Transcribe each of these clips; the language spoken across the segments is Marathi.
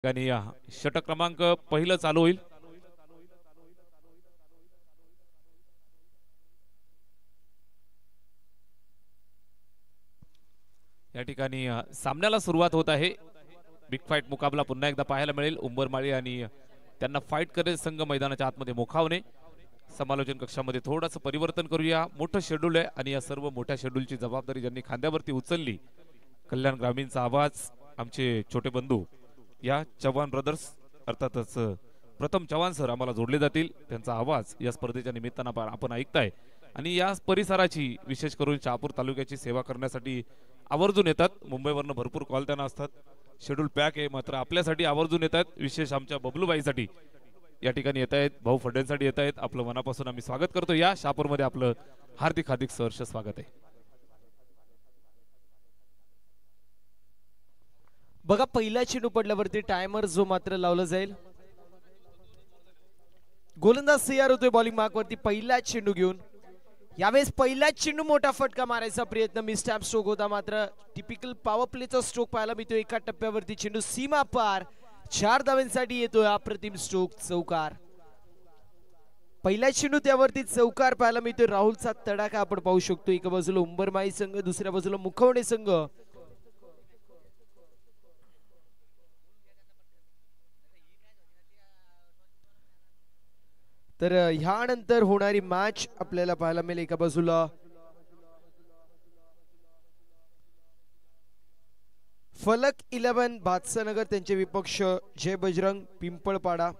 आणि षटक क्रमांक पहिलं चालू होईल. या ठिकाणी सामन्याला सुरुवात होत आहे. बिग फाईट मुकाबला पुन्हा एकदा पाहायला मिळेल. उंबरमाळी आणि त्यांना फाईट करेल संघ मैदानाच्या आतमध्ये मोखावणे. समालोचन कक्षामध्ये थोडंसं परिवर्तन करूया. मोठं शेड्यूल आहे आणि या सर्व मोठ्या शेड्यूलची जबाबदारी ज्यांनी खांद्यावरती उचलली, कल्याण ग्रामीणचा आवाज आमचे छोटे बंधू या चव्हाण ब्रदर्स, अर्थातच प्रथम चव्हाण सर आम्हाला जोडले जातील. त्यांचा आवाज या स्पर्धेच्या निमित्तानं आपण ऐकताय आणि या परिसराची विशेष करून शहापूर तालुक्याची सेवा करण्यासाठी आवर्जून येतात. मुंबईवरनं भरपूर कॉल त्यांना असतात. शेड्यूल पॅक आहे, मात्र आपल्यासाठी आवर्जून येतात. विशेष आमच्या बबलूबाईसाठी या ठिकाणी येत आहेत, भाऊ फड्यांसाठी येत आहेत. आपलं मनापासून आम्ही स्वागत करतो. या शहापूरमध्ये आपलं हार्दिक हार्दिक सहर्ष स्वागत आहे. बघा, पहिला चेंडू पडल्यावरती टायमर जो मात्र लावला जाईल. गोलंदाज तयार होतोय बॉलिंग मार्क वरती पहिला चेंडू घेऊन. यावेळेस पहिला चेंडू मोठा फटका मारायचा प्रयत्न, मिसटॅप स्ट्रोक होता, मात्र टिपिकल पॉवर प्लेचा स्ट्रोक पाहायला मिळतो. एका टप्प्यावरती चेंडू सीमा पार 4 धावांसाठी येतोय. अप्रतिम स्ट्रोक, चौकार. पहिला चेंडू त्यावरती चौकार पाहायला मिळतोय. राहुलचा तडाखा आपण पाहू शकतो. एका बाजूला उंबरमाळी संघ, दुसऱ्या बाजूला मुखवणे संघ. तर ह्यानंतर होणारी मॅच आपल्याला पाहायला मिळेल. एका बाजूला फलक 11 बादशाहनगर, त्यांचे विपक्ष जय बजरंग पिंपळपाडा.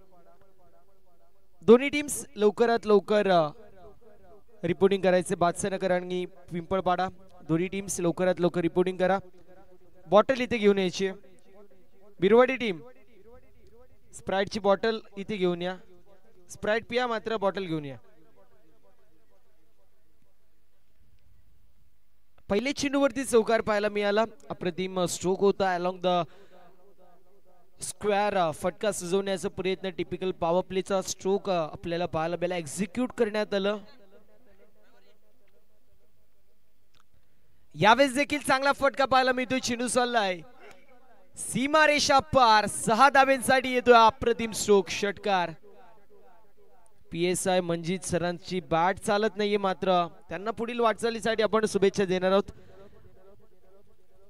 दोन्ही टीम्स लवकरात लवकर रिपोर्टिंग करायचे. बादशाहनगर आणि पिंपळपाडा दोन्ही टीम्स लवकरात लवकर रिपोर्टिंग करा. बॉटल इथे घेऊन यायची. बिरवाडी टीम स्प्राईटची बॉटल इथे घेऊन या. स्प्राईट पिया, मात्र बॉटल घेऊन या. पहिले चेंडूवरती चौकार पाहायला मिळाला. अप्रतिम स्ट्रोक होता. अलॉंग द स्क्वेअर फटका सजवण्याचा प्रयत्न, टिपिकल पॉवर प्लेचा स्ट्रोक आपल्याला पाहायला मिळाला. एक्झिक्यूट करण्यात आलं. यावेळेस देखील चांगला फटका पाहायला मिळतोय. चेंडू चाललाय सीमारेषा पार, 6 धाब्यांसाठी येतोय. अप्रतिम स्ट्रोक, षटकार. PSI मंजित सरांची बॅट चालत नाहीये, मात्र त्यांना पुढील वाटचालीसाठी आपण शुभेच्छा देणार आहोत.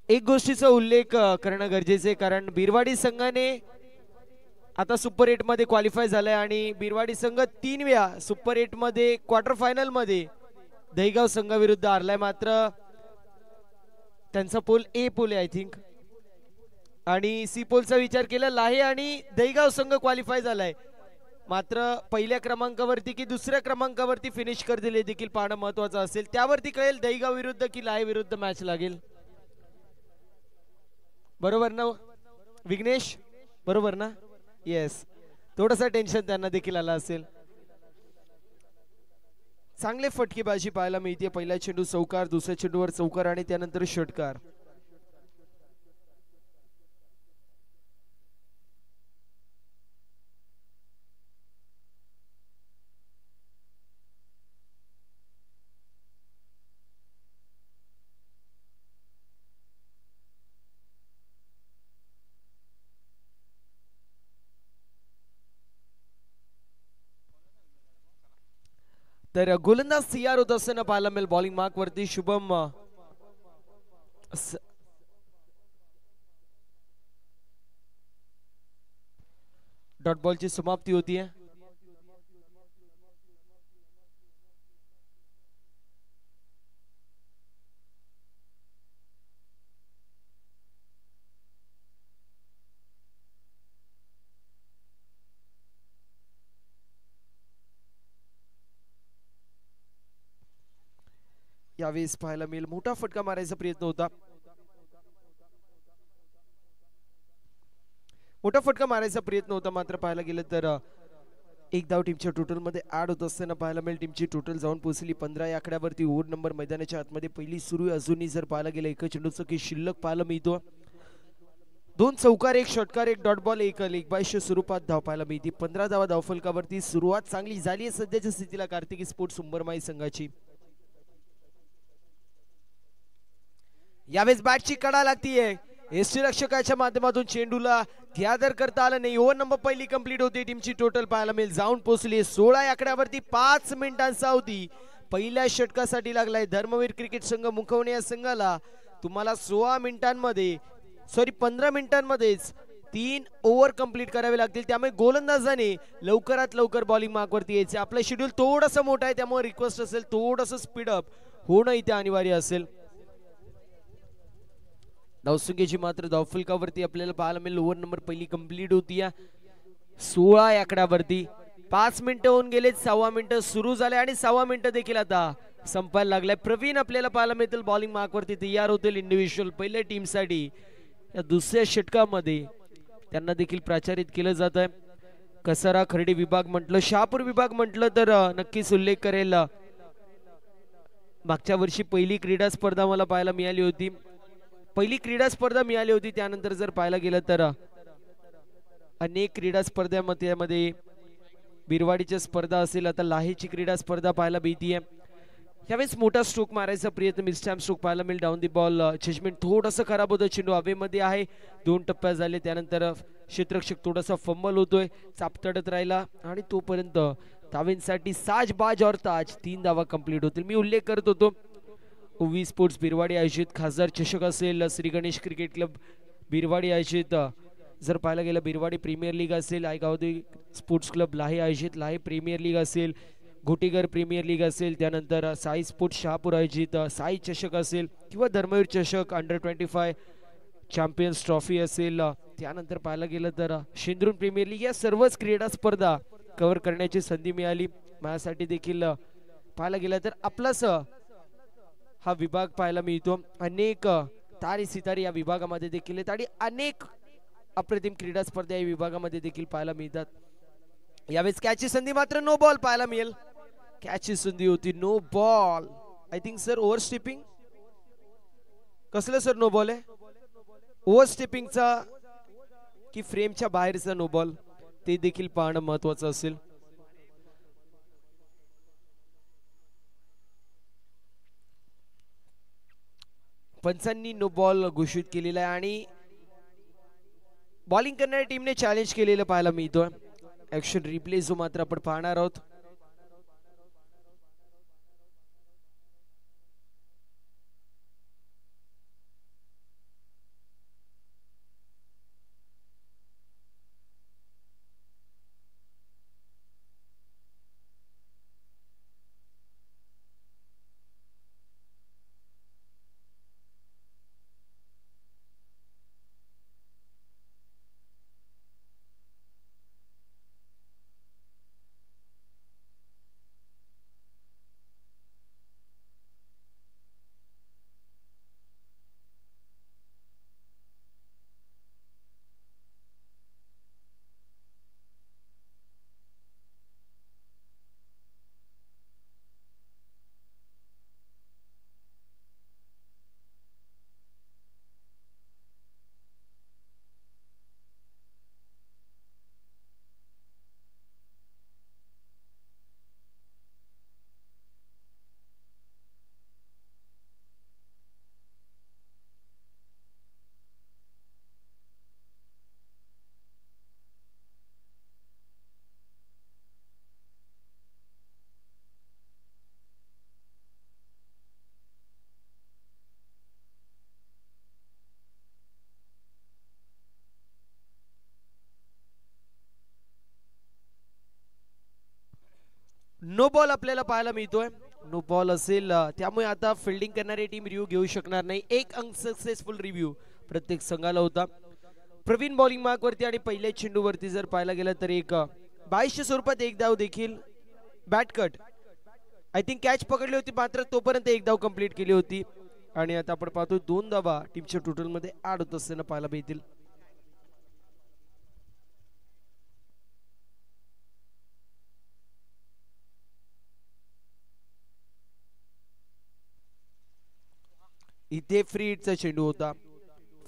एक गोष्टीचा उल्लेख करणं गरजेचं आहे, कारण बिरवाडी संघाने आता सुपर 8 मध्ये क्वालिफाय झालाय आणि बिरवाडी संघ 3 वेळा सुपर 8 मध्ये क्वार्टर फायनल मध्ये दहीगाव संघाविरुद्ध हारलाय. मात्र त्यांचा पोल ए पोल आहे आय थिंक, आणि सी पोलचा विचार केला लाहे आणि दहीगाव संघ क्वालिफाय झालाय. मात्र पहिल्या क्रमांकावरती की दुसऱ्या क्रमांकावरती फिनिश करतील हे देखील पाहणं महत्वाचं असेल. त्यावरती कळेल दहीगाव विरुद्ध की लाहे विरुद्ध मॅच लागेल. बरोबर ना विघ्नेश? बरोबर ना? येस. थोडंसं टेन्शन त्यांना देखील आलं असेल. चांगले फटकेबाजी पाहायला मिळते. पहिला चेंडू चौकार, दुसऱ्या चेंडूवर चौकार आणि त्यानंतर षटकार. तर गोलंदाज तयार होत असताना पाहायला मिळेल बॉलिंग मार्क वरती शुभम. डॉट बॉलची समाप्ती होतीये. यावेळेस पाहायला मिळेल मोठा फटका मारायचा प्रयत्न होता. मोठा फटका मारायचा प्रयत्न होता, मात्र पाहायला गेलं तर एक धाव टीमच्या टोटल मध्ये ऍड होत असताना पाहायला मिळेल. टीमची टोटल जाऊन पोहोचली 15 या आकड्यावरती. ओव्हर नंबर मैदानाच्या आतमध्ये पहिली सुरू आहे. अजूनही जर पाहायला गेलं एक चेंडूचं की शिल्लक पाहायला मिळतो. 2 चौकार, 1 षटकार, 1 डॉट बॉल, 1 लेगबायच्या स्वरूपात धाव पाहायला मिळते. 15 धावा धावफलकावरती. सुरुवात चांगली झाली आहे सध्याच्या स्थितीला कार्तिकी स्पोर्ट्स उंबरमाळी संघाची. यावेळेस बॅटची कडा लागतीये. यष्टीरक्षकाच्या माध्यमातून चेंडूला गॅदर करता आलं नाही. ओव्हर नंबर पहिली कंप्लीट होती. टीमची टोटल पाहायला मिळेल जाऊन पोहोचली 16 या आकड्यावरती. 5 मिनिटांचा अवधी पहिल्या षटकासाठी लागलाय. धर्मवीर क्रिकेट संघ मुखवणे या संघाला तुम्हाला 16 मिनिटांमध्ये 15 मिनिटांमध्येच 3 ओव्हर कंप्लीट करावे लागतील. त्यामुळे गोलंदाजाने लवकरात लवकर बॉलिंग मार्कवरती यायचे. आपलं शेड्यूल थोडंसं मोठं आहे, त्यामुळे रिक्वेस्ट असेल थोडंसं स्पीडअप होणं इथे अनिवार्य असेल. धावसंख्येची मात्र धावफलकावरती आपल्याला पाहायला मिळेल. ओव्हर नंबर पहिली कंप्लीट होती 16 या आकड्यावरती. 5 मिनिटं होऊन गेले. 6 मिनिटं सुरू झाले आणि 6 मिनिटं देखील आता संपायला लागलाय. प्रवीण आपल्याला पाहायला मिळतील बॉलिंग मार्कवरती तयार होतील इंडिव्हिज्युअल पहिल्या टीमसाठी. या दुसऱ्या षटकामध्ये त्यांना देखील प्राचारित केलं जात आहे. कसारा खर्डी विभाग म्हटलं, शहापूर विभाग म्हटलं तर नक्कीच उल्लेख करेल. मागच्या वर्षी पहिली क्रीडा स्पर्धा मला पाहायला मिळाली होती. त्यानंतर जर पाहायला गेलं तर अनेक क्रीडा स्पर्धांमध्ये बिरवाडीच्या स्पर्धा असेल, आता लाहेची क्रीडा स्पर्धा पाहायला मिळतीये. यावेळेस मोठा स्ट्रोक मारायचा प्रयत्न मिसटाइम स्ट्रोक पाहायला मिळेल. डाऊन दी बॉल जजमेंट थोडंसं खराब होतं. चेंडू हवेमध्ये आहे. 2 टप्प्यात झाले. त्यानंतर क्षेत्ररक्षक थोडासा फंबल होतोय, चापतडत राहिला आणि तोपर्यंत धावेंसाठी साज बाज और ताज 3 धावा कंप्लीट होतील. मी उल्लेख करत होतो ओवी स्पोर्ट्स बिरवाडी आयोजित खासदार चषक असेल, श्री गणेश क्रिकेट क्लब बिरवाडी आयोजित जर पाहायला गेलं बिरवाडी प्रीमियर लीग असेल, आयगावदी स्पोर्ट्स क्लब लाहे आयोजित लाहे प्रीमियर लीग असेल, घोटीगर प्रीमियर लीग असेल, त्यानंतर साई स्पोर्ट्स शहापूर आयोजित साई चषक असेल किंवा धर्मवीर चषक अंडर-25 चॅम्पियन्स ट्रॉफी असेल, त्यानंतर पाहायला गेलं तर शेंद्रून प्रीमियर लीग, या सर्वच क्रीडा स्पर्धा कव्हर करण्याची संधी मिळाली. माझ्यासाठी देखील पाहायला गेलं तर आपलाच हा विभाग पाहायला मिळतो. अनेक तारे सितारे या विभागामध्ये देखील आहेत आणि अनेक अप्रतिम क्रीडा स्पर्धा या विभागामध्ये देखील पाहायला मिळतात. यावेळेस कॅचची संधी मात्र नो बॉल पाहायला मिळेल. कॅचची संधी होती, no ball. I think sir overstepping. कसलं सर नो बॉल आहे? ओव्हर स्टेपिंगचा की फ्रेमच्या बाहेरचा नो बॉल, ते देखील पाहणं महत्वाचं असेल. पंचांनी नो बॉल घोषित केलेला आहे आणि बॉलिंग करणाऱ्या टीमने चॅलेंज केलेलं पाहायला मिळतोय. ऍक्शन रिप्ले जो मात्र आपण पाहणार आहोत. नो बॉल आपल्याला पाहायला मिळतोय. नो बॉल असेल त्यामुळे आता फिल्डिंग करणारी टीम रिव्ह्यू घेऊ शकणार नाही. एक अनसक्सेसफुल रिव्ह्यू प्रत्येक संघाला होता. प्रवीण बॉलिंग मार्क वरती आणि पहिल्या चेंडूवरती जर पाहायला गेलं तर एक 22च्या स्वरूपात एक धाव देखील bat cut. I think catch पकडली होती मात्र तोपर्यंत एक धाव कंप्लीट केली होती आणि आता आपण पाहतोय 2 धावा टीमच्या टोटल मध्ये ऍड होत असताना पाहायला मिळतील. इथे फ्री हिटचा चेंडू होता.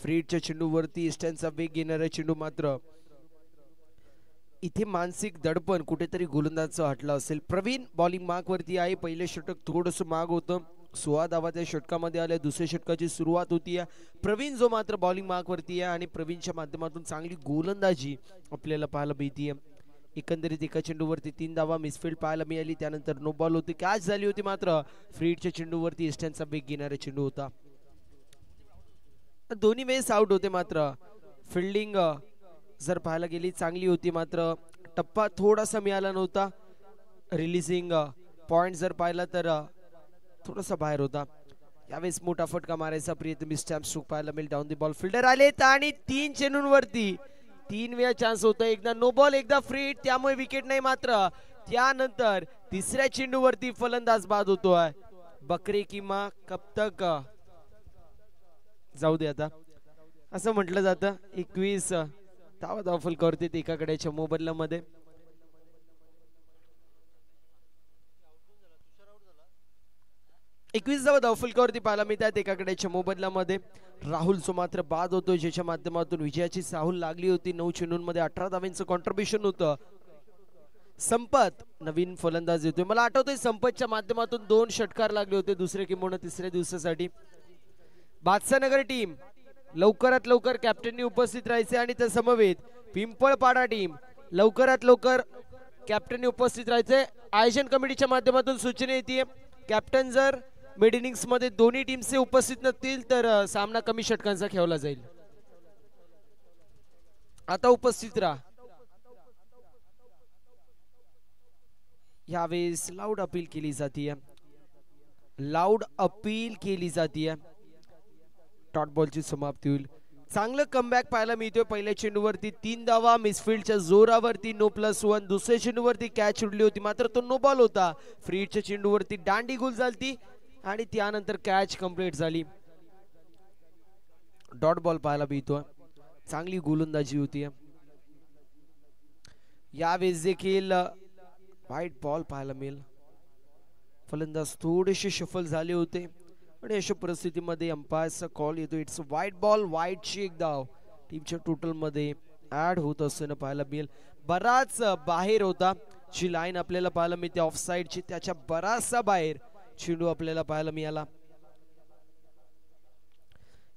फ्री हिटच्या चेंडूवरती इस्टर्नचा वेग घेणारा चेंडू मात्र इथे मानसिक दडपण कुठेतरी गोलंदाजचं हटलं असेल. प्रवीण बॉलिंग मार्क वरती आहे. पहिलं षटक थोडंसं माग होतं. 16 धावा त्या षटकामध्ये आल्या. दुसऱ्या षटकाची सुरुवात होती. प्रवीण जो मात्र बॉलिंग मार्क वरती आहे आणि प्रवीणच्या माध्यमातून चांगली गोलंदाजी आपल्याला पाहायला मिळते. एकंदरीत एका चेंडूवरती 3 धावा मिसफील्ड पाहायला मिळाली. त्यानंतर नो बॉल होती, कॅच झाली होती. मात्र फ्रीडच्या चेंडूवरती इस्टर्नचा वेग घेणारा चेंडू होता. दोन्ही वेळेस आउट होते. मात्र फिल्डिंग जर पाहायला गेली चांगली होती, मात्र टप्पा थोडासा मिळाला नव्हता. रिलीजिंग पॉइंट जर पाहिला तर थोडासा बाहेर होता. यावेळेस मोठा फटका मारायचा प्रयत्न स्टॅम्प स्ट्रोक पाहायला मिळेल. डाऊन द बॉल फिल्डर आलेत आणि 3 चेंडूंवरती 3 वेळा चान्स होता. एकदा नो बॉल एकदा फ्री, त्यामुळे विकेट नाही. मात्र त्यानंतर तिसऱ्या चेंडूवरती फलंदाज बाद होतोय. बकरे किंवा कब तक जाऊ दे आता असं म्हटलं जातं. 21 धावा धावफलकावरती एका कड्याच्या मोबदल्यामध्ये. धावा धावफलकावरती पाहायला मिळतात एका कड्याच्या मोबदल्यामध्ये. राहुलचं मात्र बाद होतो, ज्याच्या माध्यमातून विजयाची चाहूल लागली होती. 9 चेंडूंमध्ये 18 धावांचं कॉन्ट्रीब्युशन होतं. संपत नवीन फलंदाज येतोय. मला आठवतंय संपतच्या माध्यमातून 2 षटकार लागले होते दुसऱ्या किंवा तिसऱ्या दिवसासाठी. बादशाहनगर टीम लवकरात लवकर कॅप्टननी उपस्थित राहायचे आणि त्या समवेत पिंपळपाडा टीम लवकरात लवकर कॅप्टननी उपस्थित राहायचे. आयोजन कमिटीच्या माध्यमातून सूचना येते, कॅप्टन जर मिड इनिंग्स मध्ये दोन्ही टीमचे उपस्थित नसतील तर सामना कमी षटकांचा खेळला जाईल. आता उपस्थित राहा. यावेळेस लाऊड अपील केली जाते. लाऊड अपील केली जाते. डॉट बॉलची समाप्ती होईल. चांगलं कमबॅक पाहायला मिळतोय. पहिल्या चेंडूवरती 3 धावा मिसफील्डच्या जोरावरती नो +1. दुसऱ्या चेंडूवरती कॅच उडली होती, मात्र तो नो बॉल होता. फ्रीडच्या चेंडूवरती दांडी गुल झाली आणि त्यानंतर कॅच कंप्लीट झाली. डॉट बॉल पाहायला मिळतोय. चांगली गोलंदाजी होती. यावेळेस देखील व्हाईट बॉल पाहायला मिळेल. फलंदाज थोडेसे शफल झाले होते आणि अशा परिस्थितीमध्ये अंपायरचा कॉल येतो. It's white ball. व्हाईटची एक धाव टीमच्या टोटल मध्ये ऍड होत असताना पाहायला मिळेल. बराच बाहेर होता. जी लाईन आपल्याला पाहायला मिळते ऑफ साइडची, त्याच्या बराचसा बाहेर चेंडू आपल्याला पाहायला मिळाला.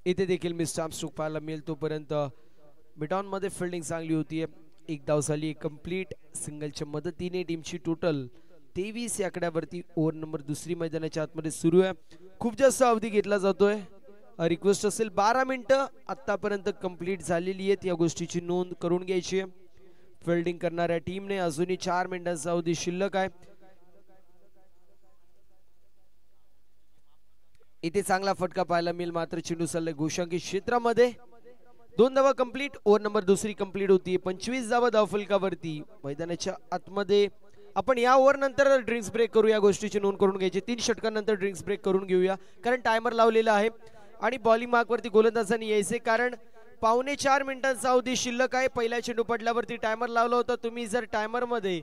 इथे देखील मिस्टॅम्प स्ट्रोक पाहायला मिळेल. तोपर्यंत मिडॉन मध्ये फिल्डिंग चांगली होती. एक धाव झाली कंप्लीट सिंगलच्या मदतीने. टीमची टोटल 23 या आकड्यावरती. ओव्हर नंबर दुसरी मैदानाच्या आतमध्ये सुरू आहे. खूप जास्त अवधी घेतला जातोय. रिक्वेस्ट असेल 12 मिनिटं आतापर्यंत कंप्लीट झालेली आहेत. या गोष्टीची नोंद करून घ्यायची आहे. फिल्डिंग करणाऱ्या टीमने अजूनही 4 मिनिटांचा अवधी शिल्लक आहे. इथे चांगला फटका पाहायला मिळेल, मात्र चेंडू सल्ले गोशांकी क्षेत्रामध्ये. 2 धावा कंप्लीट. ओव्हर नंबर दुसरी कंप्लीट होती. 25 धावा धावफलकावरती. मैदानाच्या आतमध्ये आपण या ओव्हर नंतर ड्रिंक्स ब्रेक करू. या गोष्टीची नोंद करून घ्यायची. 3 षटकांनंतर ड्रिंक्स ब्रेक करून घेऊया, कारण टायमर लावलेला आहे आणि बॉलिंग मार्क वरती गोलंदाजांनी यायचे, कारण 4.25 मिनिटांचा अवधी शिल्लक आहे. पहिला चेंडू पडल्यावरती टायमर लावला होता. तुम्ही जर टायमर मध्ये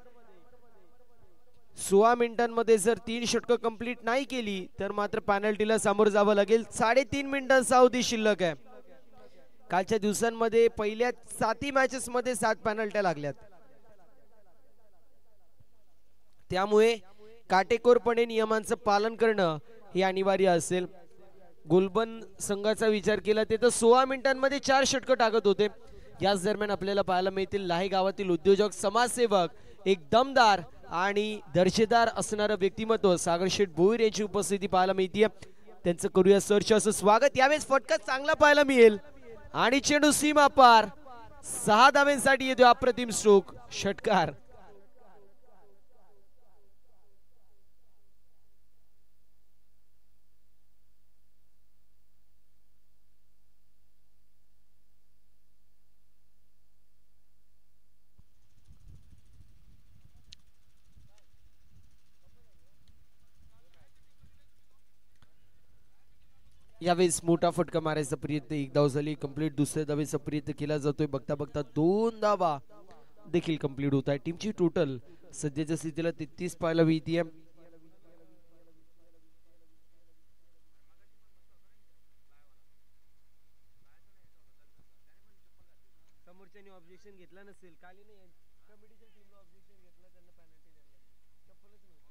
16 मिनिटांमध्ये जर 3 षटकं कंप्लीट नाही केली तर मात्र पॅनल्टीला सामोरं जावं लागेल. 3.5 मिनिटांचा अवधी शिल्लक आहे. कालच्या दिवसांमध्ये पहिल्या 7 मॅचेस मध्ये 7 पॅनल्ट्या लागल्यात. त्यामुळे काटेकोरपणे नियमांचं पालन करणं हे अनिवार्य असेल. गुलबन संघाचा विचार केला ते तर 16 मिनिटांमध्ये 4 षटकं टाकत होते. याच दरम्यान आपल्याला पाहायला मिळतील लाहे गावातील उद्योजक, समाजसेवक, एक दमदार आणि दर्जेदार असणारं व्यक्तिमत्व सागर शेठ भोईर यांची उपस्थिती पाहायला मिळते. त्यांचं करूया सर्च असं स्वागत. यावेळेस फटका चांगला पाहायला मिळेल आणि चेंडू सीमा पार. 6 धावांसाठी येतो अप्रतिम स्ट्रोक. षटकार. यावेळेस मोठा फटका मारायचा प्रयत्न. 1 धाव झाली कंप्लीट. दुसऱ्या धावेचा प्रयत्न केला जातोय. बघता बघता 2 धावा देखील कंप्लीट होत आहे. टीमची टोटल सध्याच्या स्थितीला 33 पाहायला मिळते. समोरच्याने ऑब्जेक्शन घेतला नसेल, कालीने कमिटीच्या टीमला ऑब्जेक्शन घेतला, त्यांना पेनल्टी द्यायला लागली. चप्पलच नव्हती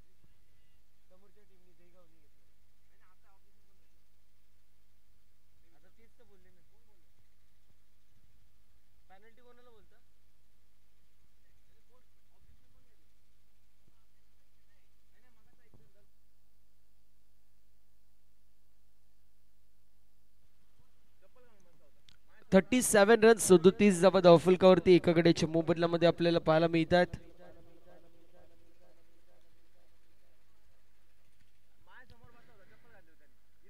समोरच्या टीमने देगावनी घेतला. 37 रन 37 धावा धावफलकावरती एकाकडे चमू बदलामध्ये आपल्याला पाहायला मिळतात.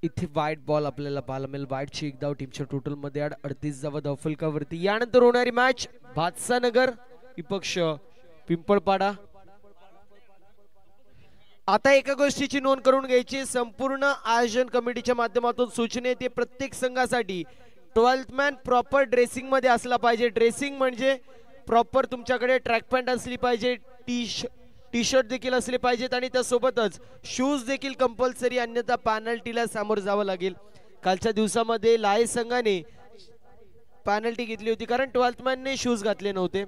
इथे वाईट बॉल आपल्याला पाहायला मिळेल. वाईटची एक धाव टीमच्या टोटल मध्ये 38 धावा धावफलकावरती. यानंतर होणारी मॅच भातसानगर विपक्ष पिंपळपाडा. आता एका गोष्टीची नोंद करून घ्यायची, संपूर्ण आयोजन कमिटीच्या माध्यमातून सूचना येते प्रत्येक संघासाठी 12th मॅन प्रॉपर ड्रेसिंग मध्ये असला पाहिजे. ड्रेसिंग म्हणजे प्रॉपर तुमच्याकडे ट्रॅक पॅन्ट असली पाहिजे, टी शर्ट देखील असले पाहिजेत आणि त्यासोबतच शूज देखील कंपल्सरी, अन्यथा पॅनल्टीला सामोर जावं लागेल. कालच्या दिवसामध्ये लाय संघाने पॅनल्टी घेतली होती कारण 12th मॅनने शूज घातले नव्हते.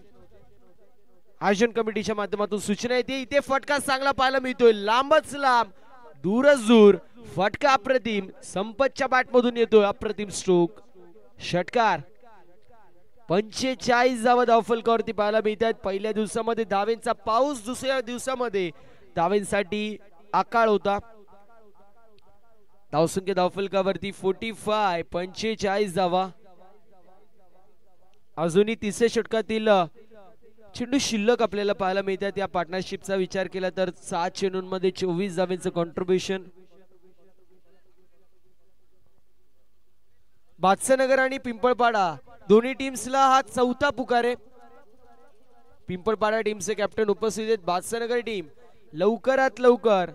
आयोजन कमिटीच्या माध्यमातून सूचना येते. इथे फटका चांगला पाहायला मिळतोय, लांबच लांब दूरच दूर फटका अप्रतिम. संपतच्या बॅट मधून येतोय अप्रतिम स्ट्रोक, षटकार. 45 धावा धावफलकावरती पाहायला मिळतात. पहिल्या दिवसामध्ये धावेंचा पाऊस, दुसऱ्या दिवसामध्ये धावेंसाठी अकाळ होता. धावसंख्या धावफलकावरती 45, 45 धावा. अजूनही तिसऱ्या षटकातील चेंडू शिल्लक आपल्याला पाहायला मिळतात. या पार्टनरशिपचा विचार केला तर 7 चेंडूंमध्ये 24 धावेंचं कॉन्ट्रीब्युशन. भातसानगर आणि पिंपळपाडा दोन्ही टीम्सला हा चौथा पुकार आहे. पिंपळपाडा टीमचे कॅप्टन उपस्थित आहेत. भातसानगर टीम लवकरात लवकर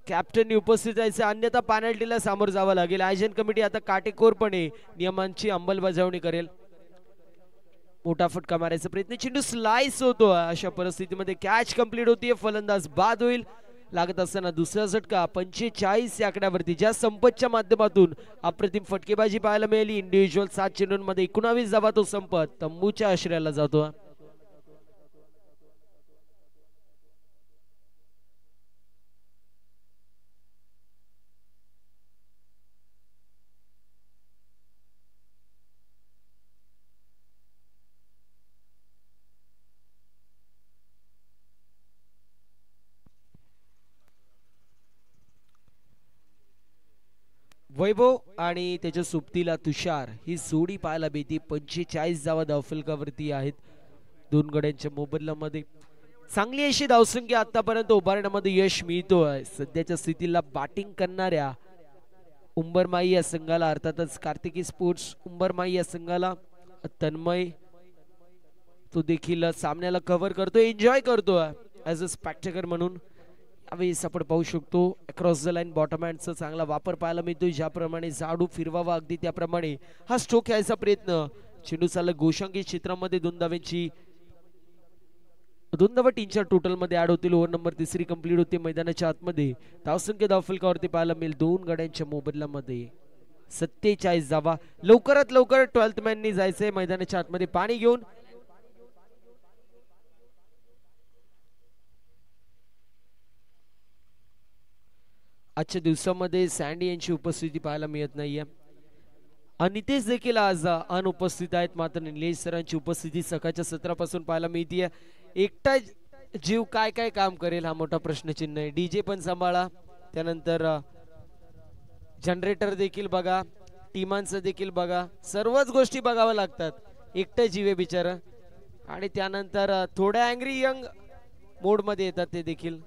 कॅप्टननी उपस्थित राहायचे, अन्यथा पॅनल्टीला सामोर जावं लागेल. आयोजन कमिटी आता काटेकोरपणे नियमांची अंमलबजावणी करेल. मोठा फटका मारायचा प्रयत्न, चेंडू स्लाइस होतो. अशा परिस्थितीमध्ये कॅच कंप्लीट होतीये, फलंदाज बाद होईल. लागत असताना दुसरा झटका 45 या आकड्यावरती, ज्या संपतच्या माध्यमातून अप्रतिम फटकेबाजी पाहायला मिळाली. इंडिव्हिज्युअल 7 चेंडूंमध्ये 19 धावा तो संपत तंबूच्या आश्रयाला जातो. वैभव आणि त्याच्या सुप्तीला तुषार ही जोडी पाहायला मिळते. 45 धावा धावफलकावरती आहेत दोन गड्यांच्या मोबदल्यामध्ये. चांगली अशी धावसंख्या आतापर्यंत उभारण्यामध्ये यश मिळतो आहे. सध्याच्या स्थितीला बॅटिंग करणाऱ्या उंबरमाई या संघाला, अर्थातच कार्तिकी स्पोर्ट्स उंबरमाई या संघाला तन्मय तो देखील सामन्याला कव्हर करतो, एन्जॉय करतो ऍज अ स्पेक्टेकर म्हणून. यावेळेस आपण पाहू शकतो अक्रॉस द लाईन बॉटम हँडचा चांगला वापर पाहायला मिळतो. ज्याप्रमाणे जाडू फिरवावा अगदी त्याप्रमाणे हा स्ट्रोक घ्यायचा प्रयत्न. चेंडू चालला गोशांगी क्षेत्रामध्ये 2 धावांची 2 धावा टीमच्या टोटल मध्ये ऍड होतील. ओव्हर नंबर 3 कंप्लीट होते. मैदानाच्या आतमध्ये धावसंख्या धावफलकावरती पाहायला मिळेल 2 गड्यांच्या मोबदल्यामध्ये 47 धावा. लवकरात लवकर 12th मॅननी जायचंय मैदानाच्या आतमध्ये पाणी घेऊन. आजच्या दिवसामध्ये सँडी यांची उपस्थिती पाहायला मिळत नाहीये. अनितेश देखील आज अनुपस्थित आहेत. मात्र निलेश सरांची उपस्थिती सकाळच्या सत्रापासून पाहायला मिळतीये. एकटा जीव काय काय काम करेल हा मोठा प्रश्नचिन्ह आहे. डीजे पण सांभाळा, त्यानंतर जनरेटर देखील बघा, टीमांचं देखील बघा, सर्वच गोष्टी बघाव्या लागतात. एकटा जीव आहे बिचारा. आणि त्यानंतर थोड्या अँग्री यंग मोड मध्ये येतात ते देखील.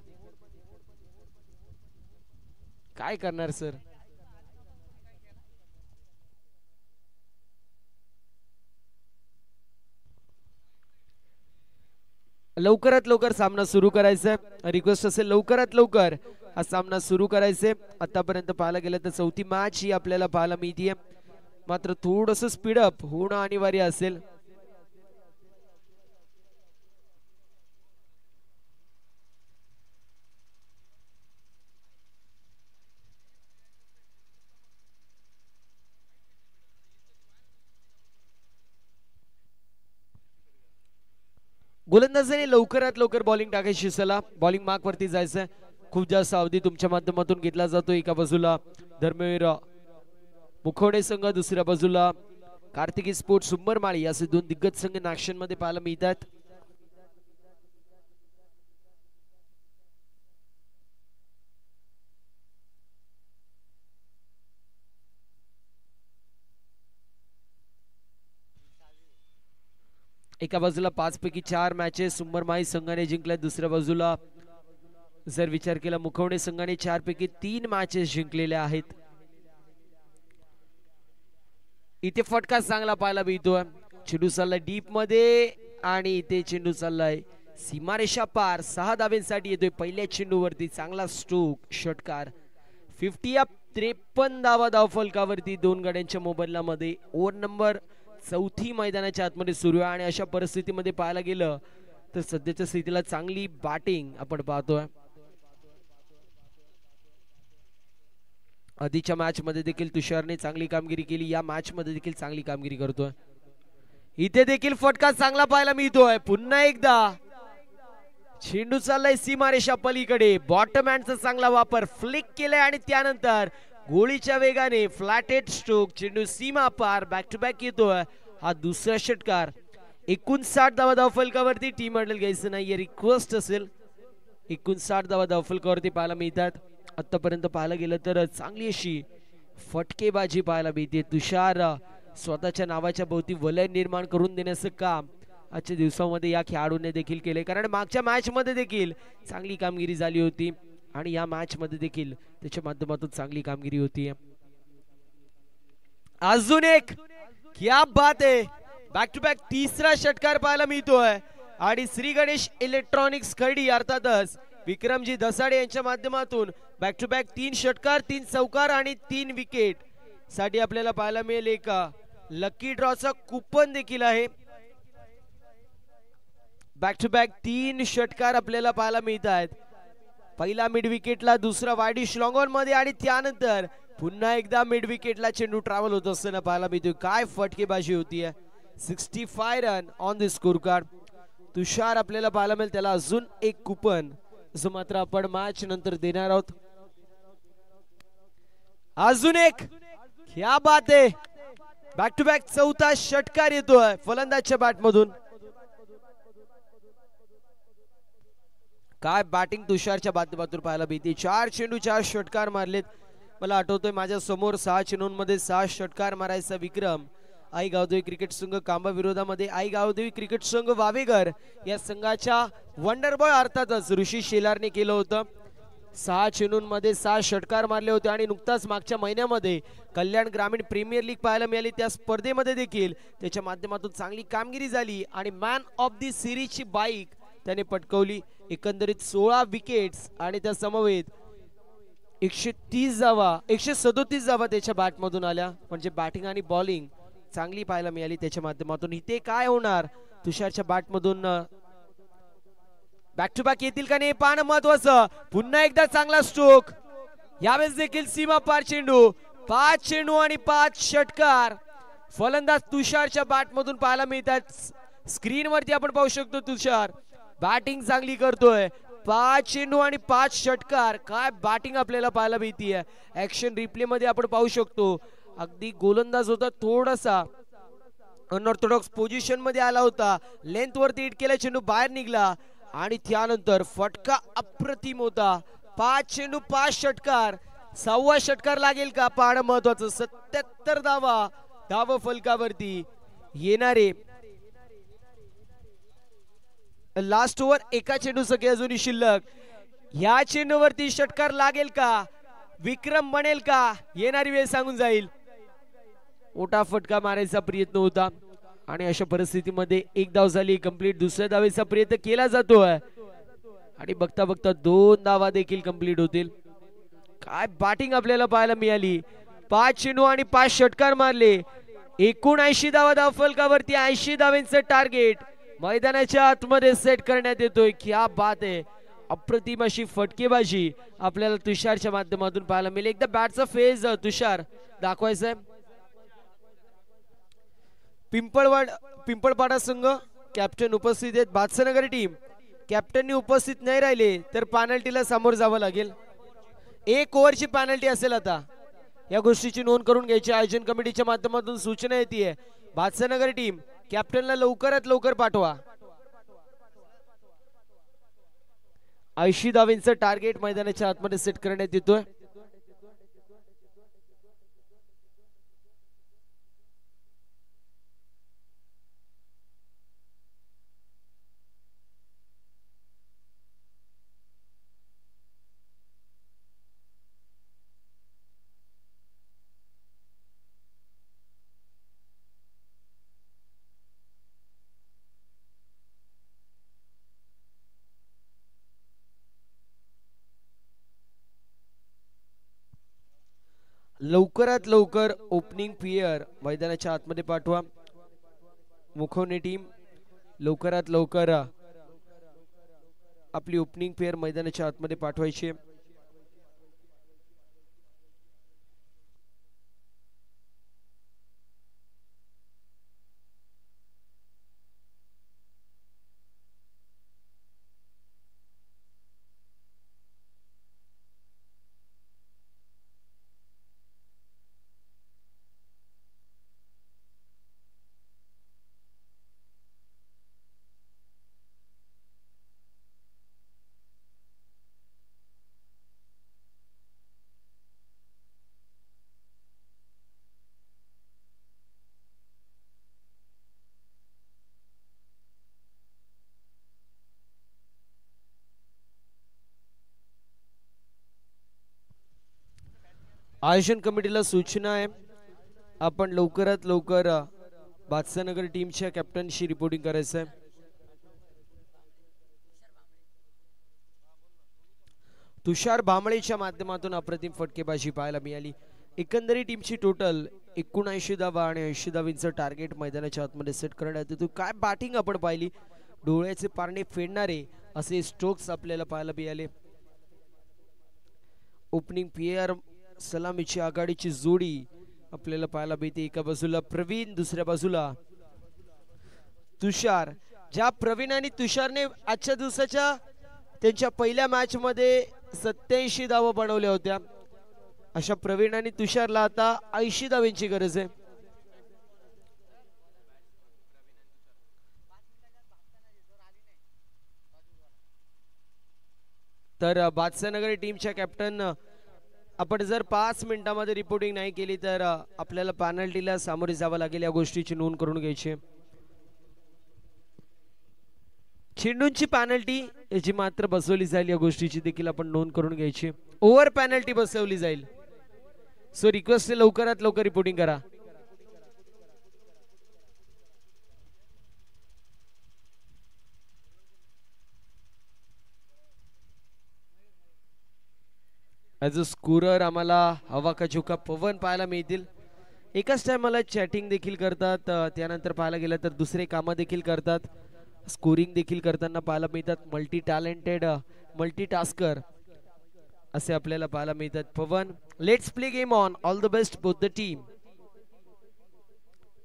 काय करणार सर. लवकरात लवकर सामना सुरू करायचा. रिक्वेस्ट असेल लवकरात लवकर हा सामना सुरू करायचा. आतापर्यंत पाहायला गेलं तर चौथी मॅच ही आपल्याला पाहायला मिळतीये. मात्र थोडस स्पीडअप होणं अनिवार्य असेल. गोलंदाजाने लवकरात लवकर बॉलिंग टाकायची. चला बॉलिंग मार्क वरती जायचंय. खूप जास्त अवधी तुमच्या माध्यमातून घेतला जातो. एका बाजूला धर्मवीर मुखवणे संघ दुसऱ्या बाजूला कार्तिकी स्पोर्ट्स उंबरमाळी असे दोन दिग्गज संघ ऍक्शन मध्ये पाहायला मिळतात. एका बाजूला 5 पैकी 4 मॅचेस उंबरमाळी संघाने जिंकल्या. दुसऱ्या बाजूला जर विचार केला मुखवणे संघाने 4 पैकी 3 मॅचेस जिंकलेल्या आहेत. इथे फटका चांगला पाहायला मिळतोय. चेंडू चाललाय डीप मध्ये आणि इथे चेंडू चाललाय सीमारेषा पार. 6 धाब्यांसाठी येतोय. पहिल्या चेंडूवरती चांगला स्ट्रोक षटकार. 50 अप 53 धावा धावफलकावरती दोन गाड्यांच्या मोबदल्यामध्ये. ओव्हर नंबर 4 मैदानाच्या आतमध्ये सुरू आहे आणि अशा परिस्थितीमध्ये पाहायला गेलं तर सध्याच्या स्थितीला चांगली बॅटिंग आपण पाहतोय. आधीच्या मॅच मध्ये देखील तुषारने चांगली कामगिरी केली. या मॅच मध्ये देखील चांगली कामगिरी करतोय. इथे देखील फटका चांगला पाहायला मिळतोय. पुन्हा एकदा चेंडू चाललाय सीमारेषा पलीकडे. बॉटम हँडचा चांगला वापर. फ्लिक केलाय आणि त्यानंतर गोळीच्या वेगाने फ्लॅटेड स्ट्रोक. चेंडू सीमा पार. बॅक टू बॅक येतोय. हा दुसरा षटकार. 59 धावा धावफलकावरती. टीम हँडल घ्यायचं नाही रिक्वेस्ट असेल. 59 धावा धावफलकावरती पाहायला मिळतात. आतापर्यंत पाहायला गेलं तर चांगली अशी फटकेबाजी पाहायला मिळते. तुषार स्वतःच्या नावाच्या भोवती वलय निर्माण करून देण्याचं काम आजच्या दिवसामध्ये या खेळाडूने देखील केले. कारण मागच्या मॅच मध्ये देखील चांगली कामगिरी झाली होती आणि या मॅच मध्ये देखील त्याच्या माध्यमातून चांगली कामगिरी होती. अजून एक क्या बात आहे. बॅक टू बॅक तिसरा षटकार पाहायला मिळतोय आणि श्री गणेश इलेक्ट्रॉनिक्स खर्डी अर्थातच विक्रमजी दसाडे यांच्या माध्यमातून बॅक टू बॅक 3 षटकार 3 चौकार आणि 3 विकेट साठी आपल्याला पाहायला मिळेल. एक लकी ड्रॉचा कुपन देखील आहे. बॅक टू बॅक 3 षटकार आपल्याला पाहायला मिळत आहेत. पहिला मिड विकेटला, दुसरा वायडिश लॉंग ऑन मध्ये आणि त्यानंतर पुन्हा एकदा मिड विकेटला चेंडू ट्रॅव्हल होत असताना पाहायला मिळतोय. काय फटकेबाजी होतीये. 65 run on the score card. Tushar आपल्याला पाहायला मिळेल. त्याला अजून एक कुपन जो मात्र आपण मॅच नंतर देणार आहोत. अजून एक क्या बात आहे. बॅक टू बॅक चौथा षटकार येतोय फलंदाजच्या बॅट मधून. काय बॅटिंग तुषारच्या माध्यमातून पाहायला मिळते. 4 चेंडू 4 षटकार मारलेत. मला आठवतोय माझ्या समोर 6 चेंडूंमध्ये 6 षटकार मारायचा विक्रम आई गावदेवी क्रिकेट संघ कांबा विरोधामध्ये आई गावदेवी क्रिकेट संघ वावेघर या संघाच्या वंडरबॉय अर्थातच ऋषी शेलारने केलं होतं. 6 चेंडूंमध्ये 6 षटकार मारले होते आणि नुकताच मागच्या महिन्यामध्ये कल्याण ग्रामीण प्रीमियर लीग पाहायला मिळाली. त्या स्पर्धेमध्ये देखील त्याच्या माध्यमातून चांगली कामगिरी झाली आणि मॅन ऑफ दी सिरीजची बाईक त्याने पटकवली. एकंदरीत 16 विकेट्स आणि त्या समवेत 130 धावा 137 धावा त्याच्या बॅट मधून आल्या. म्हणजे बॅटिंग आणि बॉलिंग चांगली पाहायला मिळाली त्याच्या माध्यमातून. इथे काय होणार तुषारच्या बॅट मधून. बॅक टू बॅक येतील का नाही पाहणं महत्वाचं. पुन्हा एकदा चांगला स्ट्रोक. यावेळेस देखील सीमा पार चेंडू. 5 चेंडू आणि 5 षटकार फलंदाज तुषारच्या बॅट मधून पाहायला मिळतात. स्क्रीन वरती आपण पाहू शकतो तुषार बॅटिंग चांगली करतोय. 5 चेंडू आणि 5 षटकार. काय बॅटिंग आपल्याला पाहायला मिळतीये. ऍक्शन रिप्ले मध्ये आपण पाहू शकतो अगदी गोलंदाज होता थोडासा अनऑर्थोडॉक्स पोझिशन मध्ये आला होता. लेंथ वरती हिट केला चेंडू बाहेर निघाला आणि त्यानंतर फटका अप्रतिम होता. 5 चेंडू 5 षटकार. 6वा षटकार लागेल का पाहणं महत्वाचं. 77 धावा धाव फलकावरती येणारे. लास्ट ओव्हर एका चेंडू सगळे अजूनही शिल्लक. ह्या चेंडूवरती षटकार लागेल का. विक्रम बनेल का येणारी वेळ सांगून जाईल. मोठा फटका मारायचा प्रयत्न होता आणि अशा परिस्थितीमध्ये एक धाव झाली कंप्लीट. दुसऱ्या धावेचा प्रयत्न केला जातोय आणि बघता बघता 2 धावा देखील कंप्लीट होतील. काय बॅटिंग आपल्याला पाहायला मिळाली. 5 चेंडू आणि 5 षटकार मारले. 79 धावा धाव फलकावरती. 80 धावांचं टार्गेट मैदानाच्या आतमध्ये सेट करण्यात येतोय. क्या बात आहे. अप्रतिम अशी फटकेबाजी आपल्याला तुषारच्या माध्यमातून पाहायला मिळेल. एकदा बॅटचा फेज तुषार दाखवायचा. पिंपळपाडा संघ कॅप्टन उपस्थित आहेत. बादशाहनगर टीम कॅप्टननी उपस्थित नाही राहिले तर पॅनल्टीला सामोर जावं लागेल. 1 ओव्हरची पॅनल्टी असेल आता या गोष्टीची नोंद करून घ्यायची आयोजन कमिटीच्या माध्यमातून सूचना येते. बादशाहनगर टीम कॅप्टनला लवकरात लवकर पाठवा. 80 धावांचं टार्गेट मैदानाच्या आतमध्ये सेट करण्यात येतोय. लवकरात लवकर ओपनिंग प्लेयर मैदानाच्या आतमध्ये पाठवा. मुखवणे टीम लवकरात लवकर आपली ओपनिंग प्लेयर मैदानाच्या आतमध्ये पाठवायची. आयोजन कमिटीला सूचना आहे, आपण लवकरात लवकर बादशाहनगर टीमच्या कॅप्टनशी रिपोर्टिंग करायचं आहे. तुषार भांबळेच्या माध्यमातून अप्रतिम फटकेबाजी पाहायला मिळाली. एकंदरीत टीमची टोटल 79 धावा आणि 80 धावांचं टार्गेट मैदानाच्या आतमध्ये सेट करण्यात येतो. काय बॅटिंग आपण पाहिली, डोळ्याचे पारणे फेडणारे असे स्ट्रोक्स आपल्याला पाहायला मिळाले. ओपनिंग प्लेयर सलामीची आघाडीची जोडी आपल्याला पाहायला मिळते. एका बाजूला प्रवीण, दुसऱ्या बाजूला तुषार. ज्या प्रवीण आणि तुषारने आजच्या दिवसाच्या त्यांच्या पहिल्या मॅच मध्ये 87 धावा बनवल्या होत्या, अशा प्रवीण आणि तुषारला आता 80 धावांची गरज आहे. तर बादशाहनगर टीमच्या कॅप्टन, आपण जर 5 मिनिटांमध्ये रिपोर्टिंग नाही केली तर आपल्याला पॅनल्टीला सामोरे जावं लागेल. या गोष्टीची नोंद करून घ्यायची. चेंडूंची पॅनल्टी याची मात्र बसवली जाईल, या गोष्टीची देखील आपण नोंद करून घ्यायची. ओव्हर पॅनल्टी बसवली जाईल. सो रिक्वेस्ट आहे लवकरात लवकर रिपोर्टिंग करा. ॲज अ स्कोरर आम्हाला हवा का झोका पवन पाहायला मिळतील. एकाच टायमाला चॅटिंग देखील करतात, त्यानंतर पाहायला गेलं तर दुसरे कामं देखील करतात, स्कोरिंग देखील करताना पाहायला मिळतात. मल्टी टॅलेंटेड, मल्टी टास्कर असे आपल्याला पाहायला मिळतात. Pavan, let's play game on, all the best both the team.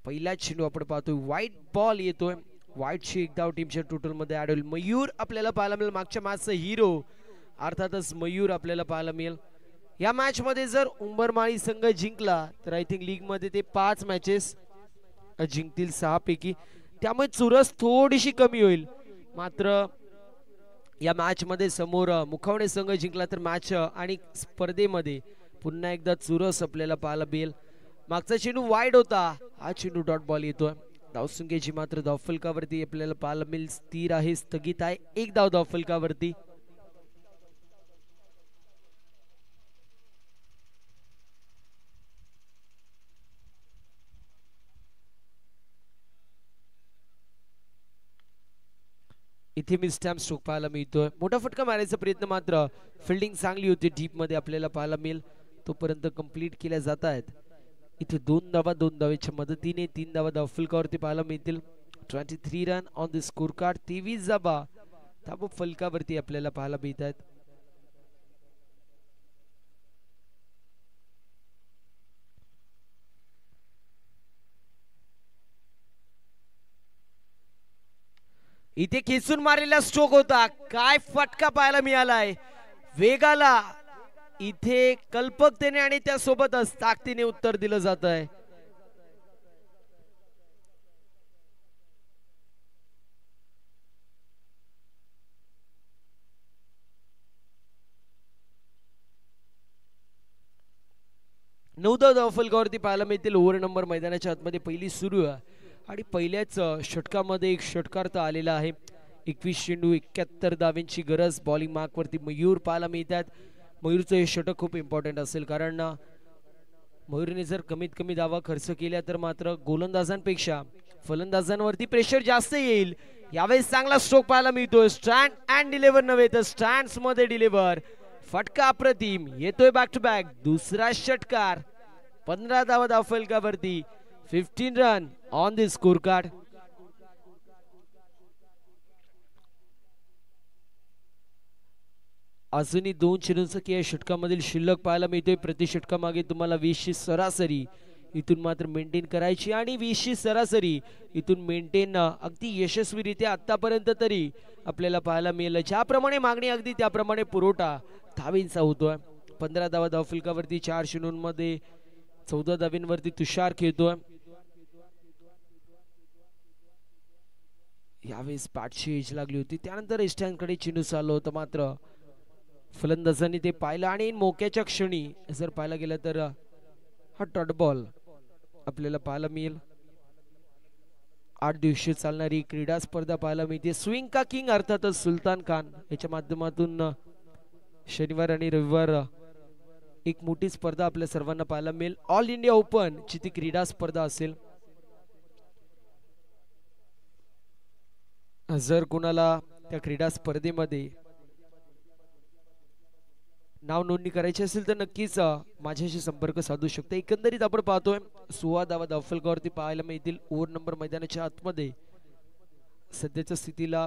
पहिला चेंडू आपण पाहतोय, व्हाईट बॉल येतोय. व्हाईटची एक धाव टीमच्या टोटल मध्ये ऍड होईल. मयूर आपल्याला पाहायला मिळेल, मागच्या मॅचचा हिरो अर्थातच मयूर आपल्याला पाहायला मिळेल. या मॅच मध्ये जर उंबरमाळी संघ जिंकला तर आय थिंक लीग मध्ये ते 5 मॅचेस जिंकतील 6 पैकी, त्यामुळे चुरस थोडीशी कमी होईल. मात्र या मॅच मध्ये समोर मुखवणे संघ जिंकला तर मॅच आणि स्पर्धेमध्ये पुन्हा एकदा चुरस आपल्याला पाहायला मिळेल. मागचा चेंडू वाईड होता, हा चेंडू डॉट बॉल येतोय. धावसंख्येची मात्र धावफलकावरती आपल्याला पाहायला मिळेल, स्थिर आहे, स्थगित आहे, 1 धाव धावफलकावरती. इथे मी स्टॅम्प स्ट्रोक पाहायला मिळतोय. मोठा फटका मारायचा प्रयत्न, मात्र फिल्डिंग चांगली होती डीप मध्ये आपल्याला पाहायला मिळेल. तोपर्यंत कंप्लीट केल्या जात आहेत. इथे 2 धावांच्या मदतीने 3 धावा धावफलकावरती पाहायला मिळतील. 23 run on the score card, 23 धावा धावफलकावरती आपल्याला पाहायला मिळत आहेत. इथे खेचून मारलेला स्ट्रोक होता, काय फटका पाहायला मिळालाय. वेगाला इथे कल्पकतेने आणि त्यासोबतच ताकदीने उत्तर दिलं जात आहे. नऊदा धावफलकावरती पाहायला मिळतील. ओव्हर नंबर मैदानाच्या आतमध्ये पहिली सुरू आहे आणि पहिल्याच षटकामध्ये एक षटकार तर आलेला आहे. 21 चेंडू 71 धावांची गरज. बॉलिंग मार्कवरती मयूर पाहायला मिळतात. मयूरचं हे षटक खूप इम्पॉर्टंट असेल, कारण मयूरने जर कमीत कमी धावा खर्च केल्या तर मात्र गोलंदाजांपेक्षा फलंदाजांवरती प्रेशर जास्त येईल. यावेळेस चांगला स्ट्रोक पाहायला मिळतोय. स्टँड अँड डिलिव्हर नव्हे तर स्टँड्स मध्ये डिलिव्हर. फटका अप्रतिम येतोय. बॅक टू बॅक दुसरा षटकार. 15 धावा धावफलकावरती. 15 run on the score card. अजूनही 2 चेंडूंचं या षटकामधील शिल्लक पाहायला मिळतोय. प्रति षटकामागे तुम्हाला 20ची सरासरी इथून मात्र मेंटेन करायची आणि 20ची सरासरी इथून मेंटेन अगदी यशस्वीरित्या आतापर्यंत तरी आपल्याला पाहायला मिळेल. ज्याप्रमाणे मागणी अगदी त्याप्रमाणे पुरवठा धावींचा होतोय. 15 धावा धावफलकावरती. 4 चेंडूंमध्ये 14 धावींवरती तुषार खेळतोय. यावेळेस बॅटची एज लागली होती. त्यानंतर इस्टँडकडे चेंडू चाललो होतं, मात्र फलंदाजांनी ते पाहिलं आणि मोक्याच्या क्षणी जर पाहायला गेलं तर हा डॉट बॉल आपल्याला पाहायला मिळेल. 8 दिवशी चालणारी क्रीडा स्पर्धा पाहायला मिळते. स्विंग का किंग अर्थातच सुलतान खान याच्या माध्यमातून शनिवार आणि रविवार एक मोठी स्पर्धा आपल्या सर्वांना पाहायला मिळेल. ऑल इंडिया ओपन ची ती क्रीडा स्पर्धा असेल. जर कोणाला त्या क्रीडा स्पर्धेमध्ये नाव नोंदणी करायची असेल तर नक्कीच माझ्याशी संपर्क साधू शकता. एकंदरीत आपण पाहतोय 16 धावा धावफलकावरती पाहायला मिळतील. ओव्हर नंबर मैदानाच्या आतमध्ये सध्याच्या स्थितीला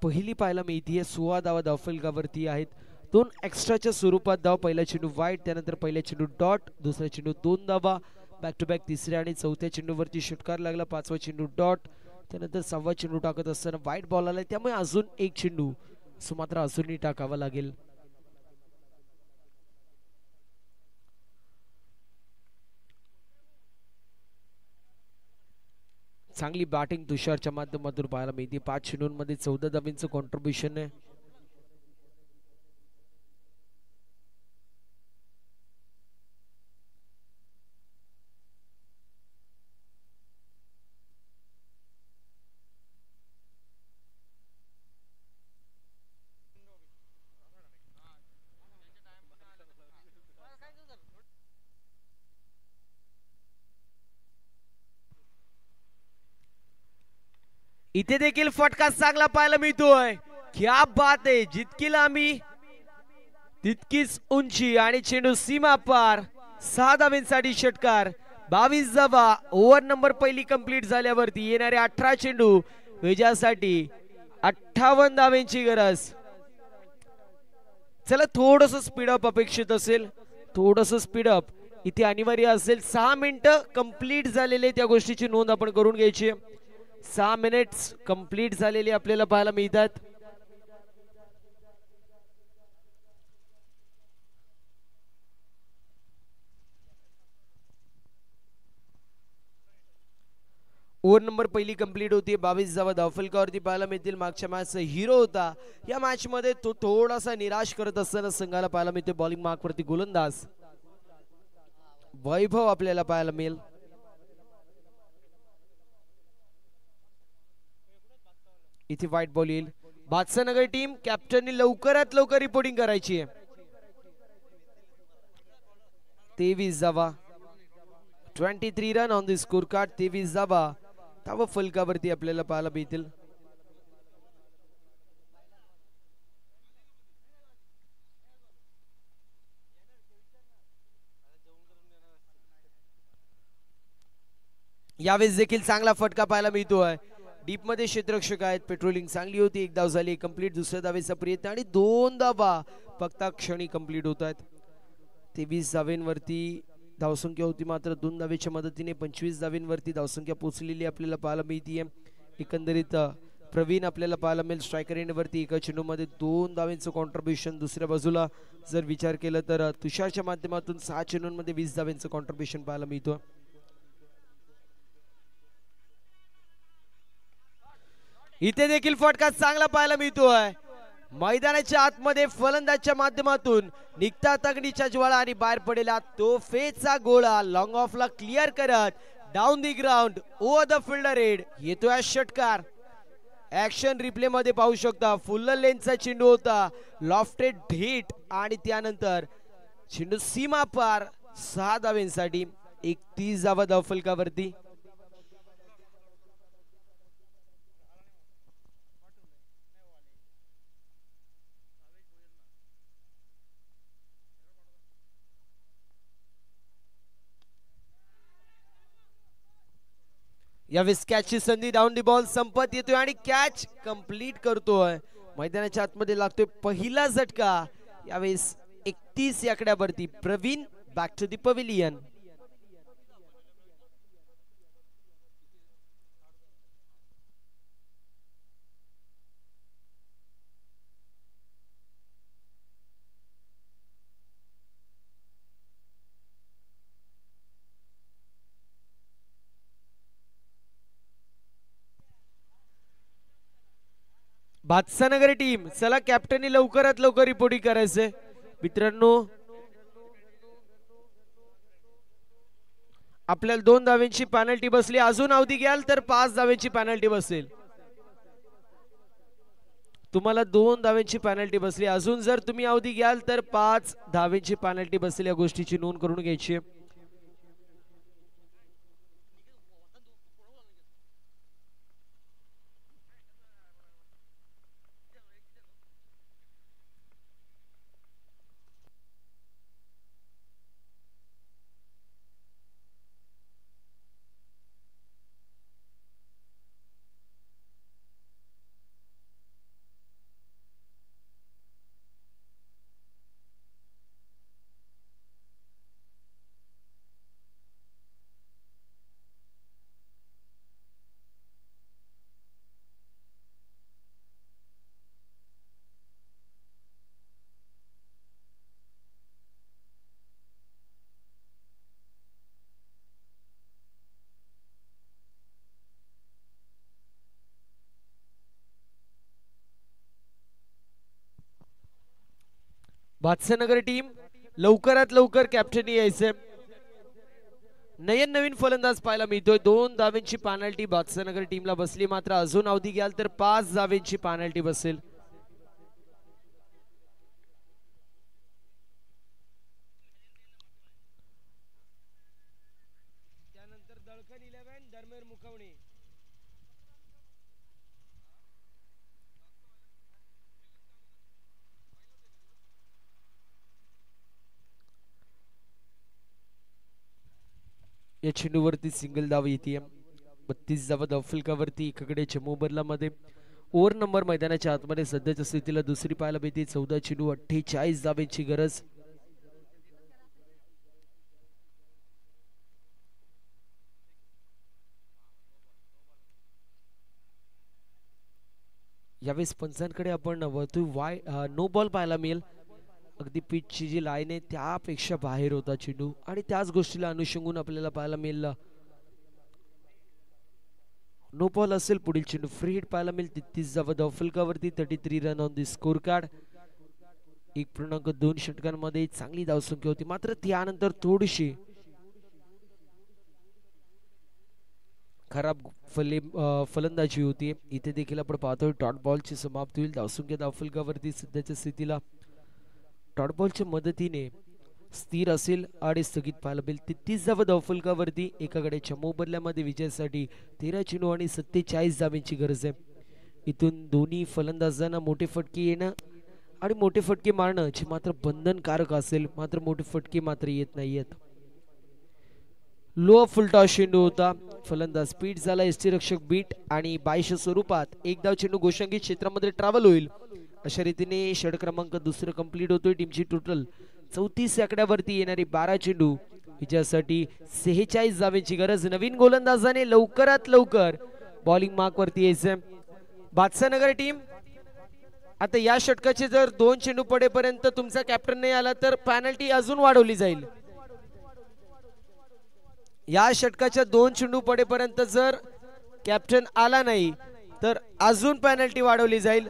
पहिली पाहायला मिळतीये. 16 धावा धावफलकावरती आहेत. 2 एक्स्ट्राच्या स्वरूपात धाव. पहिला चेंडू वाईट, त्यानंतर पहिल्या चेंडू डॉट, दुसरा चेंडू 2 धावा. बॅक टू बॅक तिसऱ्या आणि चौथ्या चेंडूवरती षटकार लागला. 5वा चेंडू डॉट, त्यानंतर 6वा चेंडू टाकत असताना वाईट बॉल आलाय. त्यामुळे अजून एक चेंडू मात्र अजूनही टाकावा लागेल. चांगली बॅटिंग तुषारच्या माध्यमातून पाहायला मिळते. 5 चेंडूंमध्ये 14 धावांचं कॉन्ट्रीब्युशन आहे. इथे देखील फटका चांगला पाहायला मिळतोय. क्या बात आहे. जितकी लांबी तितकीच उंची आणि चेंडू सीमा पार. 6 धावांसाठी षटकार. 22 धावा. ओव्हर नंबर पहिली कंप्लीट झाल्यावरती येणारे 18 चेंडू विजयासाठी 58 धावांची गरज. चला थोडस स्पीडअप अपेक्षित असेल. थोडस स्पीडअप इथे अनिवार्य असेल. 6 मिनिटं कंप्लीट झालेले त्या गोष्टीची नोंद आपण करून घ्यायची. 6 मिनिट्स कंप्लीट झालेली आपल्याला पाहायला मिळतात. ओव्हर नंबर पहिली कंप्लीट होती. 22 धावा धावफलकावरती पाहायला मिळतील. मागच्या मॅचचा हिरो होता. या मॅच मध्ये तो थोडासा निराश करत असताना संघाला पाहायला मिळते. बॉलिंग मार्कवरती गोलंदाज वैभव आपल्याला पाहायला मिळेल. इथे व्हाईट बॉल येईल. बादशाहनगर टीम कॅप्टननी लवकरात लवकर रिपोर्टिंग करायची आहे. 23 धावा. 23 run on the score card. 23 धावा धावा फलकावरती आपल्याला पाहायला मिळतील. यावेळेस देखील चांगला फटका पाहायला मिळतोय. डीप मध्ये क्षेत्ररक्षक आहेत. पेट्रोलिंग चांगली होती. 1 धाव झाली कंप्लीट. दुसऱ्या धावेचा प्रयत्न आणि 2 धावा फक्त क्षणी कंप्लीट होत आहेत. 23 धावेंवरती धावसंख्या होती, मात्र 2 धावेच्या मदतीने 25 धावेंवरती धावसंख्या पोहोचलेली आपल्याला पाहायला मिळतीये. एकंदरीत प्रवीण आपल्याला पाहायला मिळेल स्ट्रायकर एंडवरती. एका चेंडूमध्ये 2 धावांचं कॉन्ट्रीब्युशन. दुसऱ्या बाजूला जर विचार केला तर तुषारच्या माध्यमातून 6 चेंडूंमध्ये 20 धावांचं कॉन्ट्रीब्युशन पाहायला मिळतं. इथे देखील फटका चांगला पाहायला मिळतोय. मैदानाच्या आतमध्ये फलंदाजच्या माध्यमातून निघता तगडीच्या ज्वाळा आणि बाहेर पडलेला तोफेचा गोळा लॉंग ऑफला क्लिअर करत down the ground over the fielder head येतोय षटकार. ऍक्शन रिप्ले मध्ये पाहू शकता. फुल लेनचा चेंडू होता. लॉफ्टेड हिट आणि त्यानंतर चेंडू सीमा पार. 6 धावांसाठी 31 धावा धावफलकावरती. यावेळेस कॅचची संधी. डाऊन दी बॉल संपत येतोय आणि कॅच कंप्लीट करतोय. मैदानाच्या आतमध्ये लागतोय पहिला झटका. यावेळेस 31 या आकड्यावरती Praveen back to the pavilion. Bhatsanagar team चला कॅप्टननी लवकरात लवकर रिपोर्टिंग करायचंय मित्रांनो. आपल्याला 2 धावांची पेनल्टी बसली. अजून अवधी घ्याल तर 5 धावांची पेनल्टी बसेल. तुम्हाला 2 धावांची पेनल्टी बसली. अजून जर तुम्ही अवधी घ्याल तर 5 धावांची पेनल्टी बसेल. या गोष्टीची नोंद करून घ्यायची. भातसानगर टीम लवकरात लवकर कॅप्टन यायचे. नवीन फलंदाज पाहायला मिळतोय. 2 धावांची पेनल्टी भातसानगर टीमला बसली. मात्र अजून अवधी घ्याल तर 5 धावांची पेनल्टी बसेल. त्यानंतर दळकन 11 धर्मेर मुखवणे. या चेंडूवरती सिंगल धाव येते. 32 धावा धावफलकावरती. एकाकडे चमोबरला मध्ये ओव्हर नंबर मैदानाच्या आतमध्ये सध्याच्या स्थितीला दुसरी पाहायला मिळते. 14 चेंडू 48 धावांची गरज. यावेळेस पंचांकडे आपण नो बॉल पाहायला मिळेल. अगदी पिचची जी लाईन आहे त्यापेक्षा बाहेर होता चेंडू आणि त्याच गोष्टीला अनुषंगून आपल्याला पाहायला मिळेल नो बॉल असेल. पुढील चेंडू फ्री हिट पाहायला मिळेल. 33 धावा धावफलकावरती. 33 run on the score card. 1.2 षटकांमध्ये चांगली धावसंख्या होती. मात्र त्यानंतर थोडीशी खराब फलंदाजी होती. इथे देखील आपण पाहतोय डॉट बॉलची समाप्ती होईल. धावसंख्या धावफलकावरती सध्याच्या स्थितीला डॉट बॉलच्या मदतीने स्थिर असेल आणि स्थगित पाहायला मिळेल. 33 धावा धावफलकावरती. एकाकडे चमोबदल्यामध्ये विजयासाठी 13 चेंडू आणि 47 धावांची गरज आहे. इथून दोन्ही फलंदाजांना मोठे फटके येणं आणि मोठे फटके मारणं जे मात्र बंधनकारक असेल. मात्र मोठे फटके मात्र येत नाहीयेत. लो फुलटॉस चेंडू होता. फलंदाज स्पीड झाला. यष्टीरक्षक बीट आणि 22 स्वरूपात एक धाव चेंडू गोषंकी क्षेत्रामध्ये ट्रॅव्हल होईल. अशा रीतीने षट क्रमांक दुसरं कंप्लीट होतोय. टीमची टोटल 34 आकड्यावरती येणारी 12 चेंडू विजयासाठी 46 धावांची गरज. नवीन गोलंदाजाने लवकरात लवकर बॉलिंग मार्क वरती यायचं. बादशाहनगर टीम आता या षटकाचे जर 2 चेंडू पडेपर्यंत तुमचा कॅप्टन नाही आला तर पॅनल्टी अजून वाढवली जाईल. या षटकाच्या 2 चेंडू पडेपर्यंत जर कॅप्टन आला नाही तर अजून पॅनल्टी वाढवली जाईल.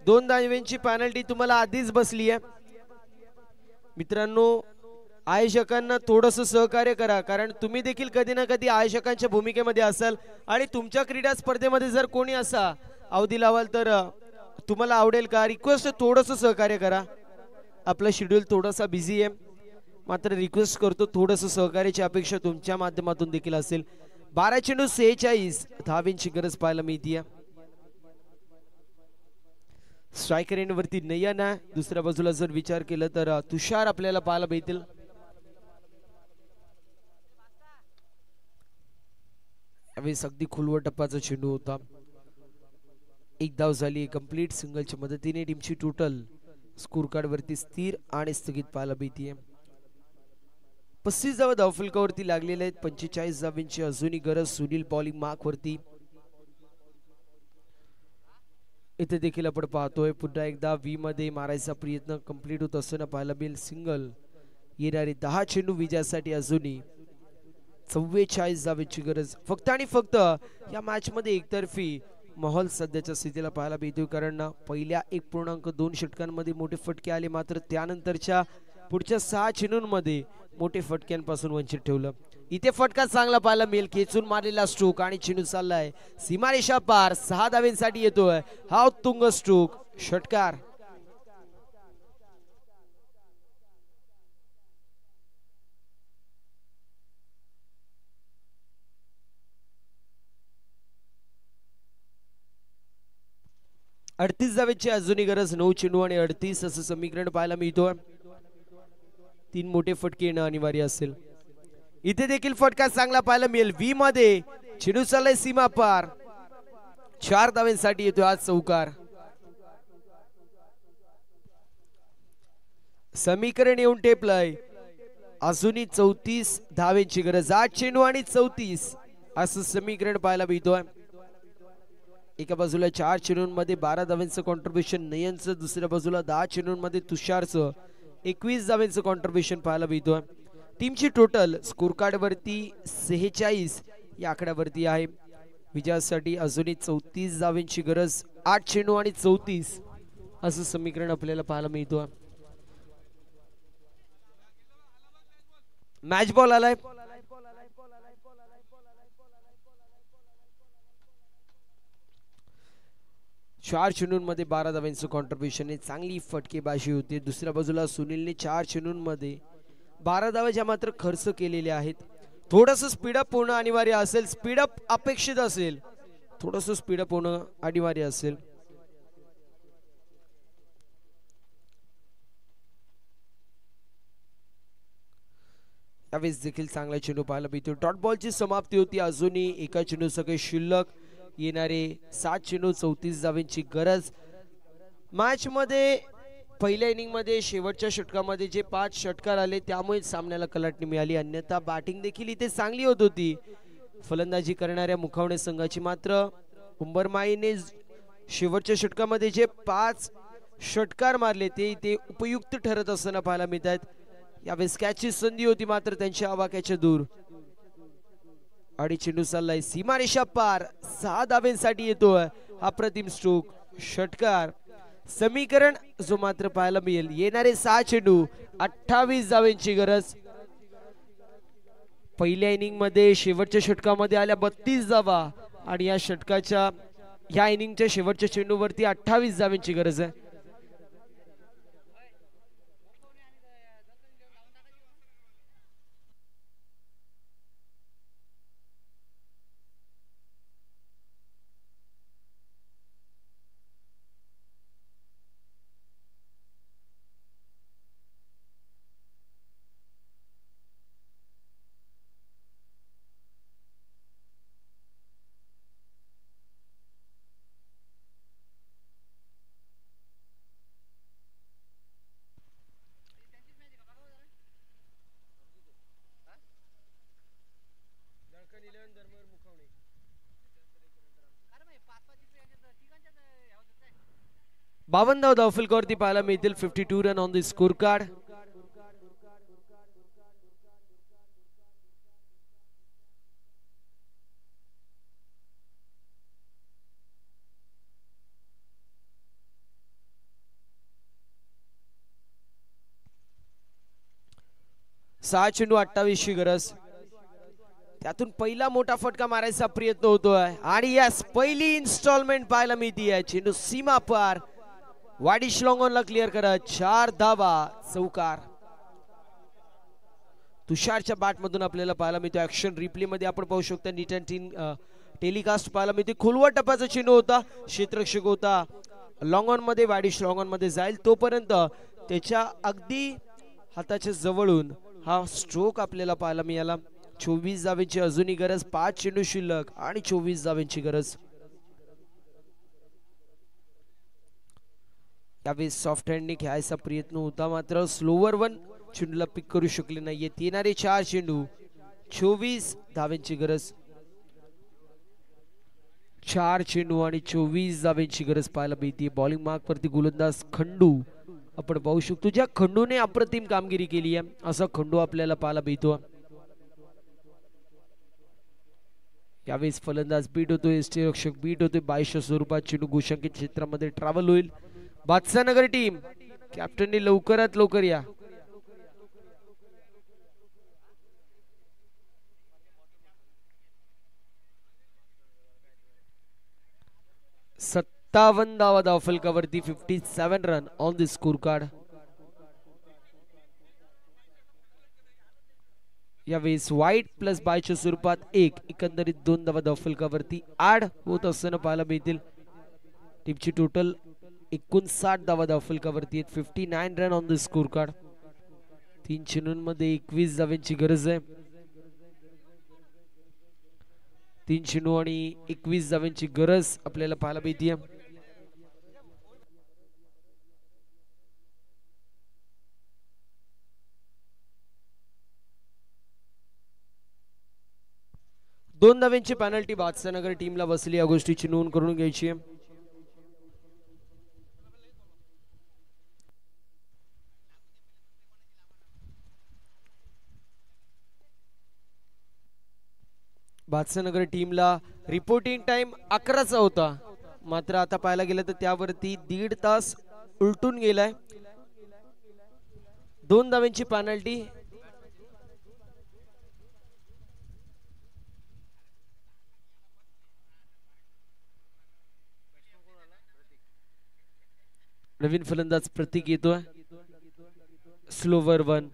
2 धावांची पॅनल्टी तुम्हाला आधीच बसली आहे. मित्रांनो, आयोजकांना थोडंसं सहकार्य करा, कारण तुम्ही देखील कधी ना कधी आयोजकांच्या भूमिकेमध्ये असाल आणि तुमच्या क्रीडा स्पर्धेमध्ये जर कोणी असा अवधी लावाल तर तुम्हाला आवडेल का? रिक्वेस्ट थोडंसं सहकार्य करा. आपलं शेड्यूल थोडासा बिझी आहे, मात्र रिक्वेस्ट करतो थोडंसं सहकार्याची अपेक्षा तुमच्या माध्यमातून देखील असेल. 12 चेंडू 46 धावांची गरज पाहायला मिळते. स्ट्रायकर एंड वरती नयना, दुसऱ्या बाजूला जर विचार केला तर तुषार आपल्याला पाहायला मिळतील. यावेळेस अगदी खोलवर टप्प्याचा चेंडू होता. एक धाव झाली कंप्लीट सिंगलच्या मदतीने. टीमची टोटल स्कोर कार्ड वरती स्थिर आणि स्थगित पाहायला मिळते. 35 धावा धावफलकावरती लागलेल्या आहेत. 45 धावांची अजूनही गरज सुनील बॉलिंग मार्क वरती. इथे देखील आपण पाहतोय पुन्हा एकदा व्ही मध्ये मारायचा प्रयत्न कंप्लीट होत असताना पाहायला मिळेल. सिंगल येणारे 10 चेंडू विजयासाठी अजूनही 44 धावांची गरज. फक्त आणि फक्त या मॅच मध्ये एकतर्फी माहोल सध्याच्या स्थितीला पाहायला मिळतोय, कारण पहिल्या 1.2 षटकांमध्ये मोठे फटके आले, मात्र त्यानंतरच्या पुढच्या 6 चेंडूंमध्ये मोठे फटक्यांपासून वंचित ठेवलं. इथे फटका चांगला पाहायला मिळेल. खेचून मारलेला स्ट्रोक आणि चेंडू चाललाय सीमारेषा पार. 6 धावांसाठी येतोय हा उत्तुंग स्ट्रोक. षटकार. अडतीस धावेची अजूनही गरज. 9 चेंडू आणि 38 असं समीकरण पाहायला मिळतोय. 3 मोठे फटके येणं अनिवार्य असेल. इथे देखील फटका चांगला पाहायला मिळेल. व्ही मध्ये चेंडू चाललाय सीमा पार. 4 धावांसाठी येतोय आज चौकार. समीकरण येऊन टेपलंय. अजूनही 34 धावांची गरज. 8 चेंडू आणि 34 असं समीकरण पाहायला मिळतोय. एका बाजूला 4 चेंडूंमध्ये 12 धावांचं कॉन्ट्रीब्युशन नयनचं, दुसऱ्या बाजूला 10 चेंडूंमध्ये तुषारचं 21 धावांचं कॉन्ट्रीब्युशन पाहायला मिळतोय. टीमची टोटल स्कोर कार्ड वरती 46 या आकड्यावरती आहे. विजयासाठी अजूनही 34 धावांची गरज. 8 चेंडू आणि 34 असं समीकरण आपल्याला पाहायला मिळतोय. मॅच बॉल आलाय. 4 चेंडूंमध्ये 12 धावांचं कॉन्ट्रीब्युशन आहे. चांगली फटकेबाजी होती. दुसऱ्या बाजूला सुनीलने 4 चेंडूंमध्ये 12 धावा ज्या मात्र खर्च केलेल्या आहेत. थोडस स्पीडअप होणं अनिवार्य असेल. स्पीडअप अपेक्षित असेल. थोडस स्पीडअप होणं अनिवार्य असेल. यावेळेस देखील चांगला चेंडू पाहायला मिळतो. डॉट बॉलची समाप्ती होती. अजूनही एका चेंडू सगळे शिल्लक. येणारे 7 चेंडू 34 धावांची गरज. मॅच मध्ये पहिल्या इनिंग मध्ये शेवटच्या षटकामध्ये जे 5 षटकार आले त्यामुळे सामन्याला कलाटणी मिळाली. अन्यथा बॅटिंग देखील इथे चांगली होत होती फलंदाजी करणाऱ्या मुखावणे संघाची. मात्र उंबरमाळीने शेवटच्या षटकामध्ये जे 5 षटकार मारले ते इथे उपयुक्त ठरत असताना पाहायला मिळत आहेत. यावेळेस कॅचची संधी होती, मात्र त्यांच्या आवाक्याच्या दूर. आणि चेंडू चाललाय सीमारेषा पार. 6 धावांसाठी येतोय अप्रतिम स्ट्रोक. षटकार. समीकरण जो मात्र पाहायला मिळेल. येणारे 6 चेंडू 28 धावांची गरज. पहिल्या इनिंग मध्ये शेवटच्या षटकामध्ये आल्या 32 धावा आणि या षटकाच्या या इनिंगच्या शेवटच्या चेंडूवरती 28 धावांची गरज आहे. 52 धावफलकावरती पाहायला मिळतील. 52 run on the score card. सहा चेंडू 28ची गरज. त्यातून पहिला मोठा फटका मारायचा प्रयत्न होतोय आणि यस पहिली इन्स्टॉलमेंट पाहायला मिळते. चेंडू सीमा पार वाडिश लॉंगॉनला क्लिअर करत 4 धावा चौकार. तुषारच्या बॅट मधून आपल्याला पाहायला मिळतो. ऍक्शन रिप्ले मध्ये आपण पाहू शकता. नीट अँड क्लीन टेलिकास्ट पाहायला मिळते. खोलवर टप्प्याचा चेंडू होता. क्षेत्ररक्षक होता लॉंगॉन मध्ये. वाडिश लॉंगॉन मध्ये जाईल तोपर्यंत त्याच्या अगदी हाताच्या जवळून हा स्ट्रोक आपल्याला पाहायला मिळाला. 24 धावेची अजूनही गरज. 5 चेंडू शिल्लक आणि 24 धावेची गरज. यावेळी सॉफ्ट हँडने खेळायचा प्रयत्न होता मात्र स्लोवर वन चेंडूला पिक करू शकले नाहीये. येणारे 4 चेंडू 24 धावेची गरज. 4 चेंडू आणि 24 धावेची गरज पाहायला मिळते. बॉलिंग मार्क वरती गोलंदाज खंडू आपण पाहू शकतो. ज्या खंडूने अप्रतिम कामगिरी केली आहे असा खंडू आपल्याला पाहायला मिळतो. यावेळेस फलंदाज बीट होतोय. यष्टीरक्षक बीट होतोय. 22 स्वरूपात चेंडू गोशांकित क्षेत्रामध्ये ट्रॅव्हल होईल. बादशाहनगर टीम कॅप्टननी लवकरात लवकर या. सत्तावन्न धावा धावफलकावरती. 57 run on the score card. यावेळेस वाईट प्लस बायच्या स्वरूपात एकंदरीत 2 धावा धावफलकावरती ऍड होत असताना पाहायला मिळतील. टीमची टोटल 59 धावा धावफलकावरती आहेत. 59 run on the score card. 3 चेंडूंमध्ये 21 धावांची गरज आहे. 3 चेंडू आणि 21 धावांची गरज आपल्याला पाहायला मिळते. दोन धावांची पेनल्टी बादशाहनगर टीमला बसली. या गोष्टीची नोंद करून घ्यायची आहे. बादशाहनगर टीमला रिपोर्टिंग टाइम 11चा होता मात्र आता पाहायला गेलं तर त्यावरती 1.5 तास उलटून गेलाय. 2 धावांची पेनल्टी. नवीन फलंदाज प्रतीक येतोय. स्लोवर वन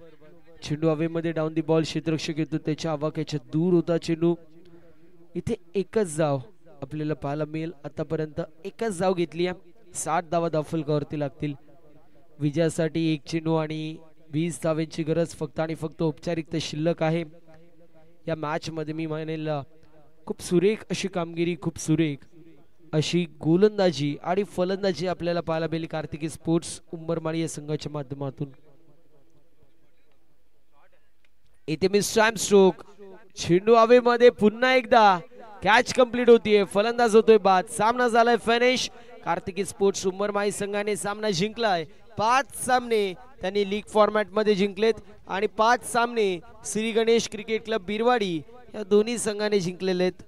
चेंडू हवेमध्ये डाऊन दी बॉल. क्षेत्ररक्षक येतो त्याच्या आवाक्याच्या दूर होता चेंडू. इथे एकच धाव आपल्याला पाहायला मिळेल. आतापर्यंत एकच धाव घेतली आहे. 7 धावा धावफलकावरती लागतील. विजयासाठी 1 चेंडू आणि 20 धावांची गरज फक्त आणि फक्त औपचारिकता शिल्लक आहे. या मॅच मध्ये मी म्हणेल खूप सुरेख अशी कामगिरी, खूप सुरेख अशी गोलंदाजी आणि फलंदाजी आपल्याला पाहायला मिळेल कार्तिकी स्पोर्ट्स उंबरमाळी या संघाच्या माध्यमातून. इथे मिस टाइम स्ट्रोक. चेंडू हवेमध्ये पुन्हा एकदा कॅच कंप्लीट होतीये. फलंदाज होतोय बाद. सामना झालाय फिनिश. कार्तिकी स्पोर्ट्स उंबरमाळी संघाने सामना जिंकलाय. 5 सामने त्यांनी लीग फॉर्मॅट मध्ये जिंकलेत आणि 5 सामने श्री गणेश क्रिकेट क्लब बिरवाडी या दोन्ही संघाने जिंकलेले आहेत.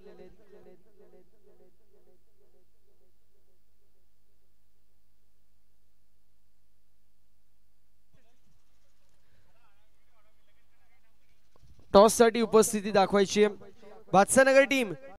टॉस साठी उपस्थिती दाखवायची. बादशाहनगर टीम